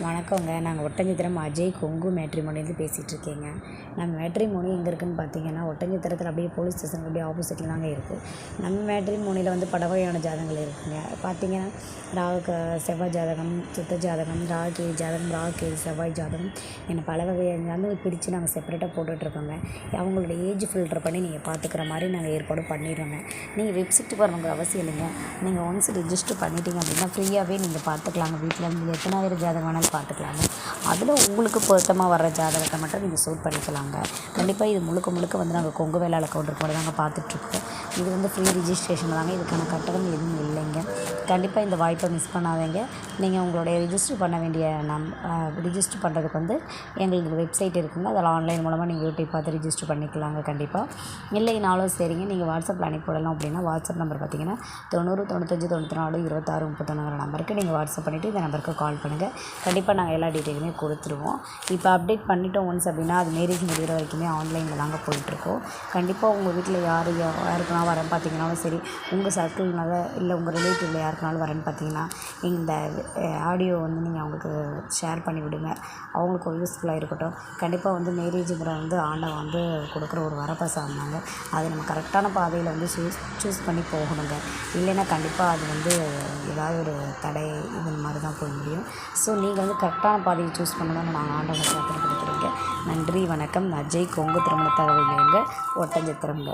வணக்கங்க. நாங்கள் ஒட்டஞ்சத்திரம் அஜய் கொங்கு மேட்ரிமோனிலேருந்து பேசிகிட்ருக்கேங்க. நம்ம மேட்ரிமோனி எங்கே இருக்குதுன்னு பார்த்தீங்கன்னா, ஒட்டஞ்சத்திரத்தில் அப்படியே போலீஸ் ஸ்டேஷனுக்கு அப்படியே ஆப்போசிட்டில் தாங்க இருக்குது. நம்ம மேட்ரிமோனியில் வந்து பல வகையான ஜாதகங்கள் இருக்குதுங்க. பார்த்தீங்கன்னா செவ்வாய் ஜாதகம், சுத்த ஜாதகம், ராகு ஜாதகம், ராகு செவ்வாய் ஜாதகம் என பல வகையான ஜாதகம் பிரித்து நாங்கள் செப்பரேட்டாக போட்டுட்ருக்கோங்க. அவங்களோட ஏஜ் ஃபில்டர் பண்ணி நீங்கள் பார்த்துக்கிற மாதிரி நாங்கள் ஏற்பாடு பண்ணிடுறோங்க. நீங்கள் வெப்சைட்டுக்கு வரணுங்கிற அவசியம் இல்லைங்க. நீங்கள் ஒன்ஸ் ரிஜிஸ்டர் பண்ணிட்டீங்க அப்படின்னா ஃப்ரீயாகவே நீங்கள் பார்த்துக்கலாங்க. வீட்டில் இருந்து எத்தனாயிரம் ஜாதகம் வேணாலும் பார்த்துக்கலாங்க. அதில் உங்களுக்கு பொருத்தமாக வர்ற ஜாதகத்தை மட்டும் நீங்கள் சூட் பண்ணிக்கலாங்க. கண்டிப்பாக இது முழுக்க வந்து நாங்கள் கொங்கு வேளாள கவுண்டர் கூட தாங்க பார்த்துட்ருக்கோம். இது வந்து ஃப்ரீ ரிஜிஸ்ட்ரேஷன் தாங்க. இதுக்கான கட்டணம் எதுவும் இல்லைங்க. கண்டிப்பாக இந்த வாய்ப்பை மிஸ் பண்ணாதீங்க. நீங்கள் உங்களுடைய ரிஜிஸ்டர் பண்ண வேண்டிய ரிஜிஸ்டர் பண்ணுறதுக்கு வந்து எங்களுக்கு வெப்சைட் இருக்குங்க. அதில் ஆன்லைன் மூலமாக நீங்கள் யூடியூப் பார்த்து ரிஜிஸ்டர் பண்ணிக்கலாங்க. கண்டிப்பாக இல்லைனாலும் சரிங்க, நீங்கள் வாட்ஸ்அப்பில் அனுப்பிவிடலாம். அப்படின்னா வாட்ஸ்அப் நம்பர் பார்த்தீங்கன்னா 90 95 94 26 31 நம்பருக்கு நீங்கள் வாட்ஸ்அப் பண்ணிவிட்டு இந்த நம்பருக்கு கால் பண்ணுங்கள். கண்டிப்பாக நாங்கள் எல்லா டீட்டெயிலுமே கொடுத்துருவோம். இப்போ அப்டேட் பண்ணிட்டோம் ஒன்ஸ் அப்படின்னா அது மேரேஜ் முடிகிற வரைக்குமே ஆன்லைனில் தாங்க போயிட்டுருக்கோம். கண்டிப்பாக உங்கள் வீட்டில் யாருக்குனா வரேன்னு பார்த்தீங்கன்னாலும் சரி, உங்கள் சர்க்கிள்னால இல்லை உங்கள் ரிலேட்டிவில் யாருக்குனாலும் வரேன்னு பார்த்தீங்கன்னா இந்த ஆடியோ வந்து நீங்கள் அவங்களுக்கு ஷேர் பண்ணி விடுங்க. அவங்களுக்கு ஒரு யூஸ்ஃபுல்லாக இருக்கட்டும். கண்டிப்பாக வந்து மேரேஜுங்கிற வந்து ஆண்டவன் வந்து கொடுக்குற ஒரு வரப்பிரசாதம் தாங்க. அது நம்ம கரெக்டான பாதையில் வந்து சூஸ் பண்ணி போகணுங்க. இல்லைன்னா கண்டிப்பாக அது வந்து ஏதாவது ஒரு தடை இது மாதிரி தான் போய் முடியும். ஸோ நீங்கள் வந்து கரெக்டான பாதையை சூஸ் பண்ணணும்னு நாங்கள் ஆண்டவனை பிரார்த்தனை பண்ணிக்கிறேங்க. நன்றி, வணக்கம். அஜய் கொங்கு திருமண தகவல் ஒட்டஞ்சத்திரங்க.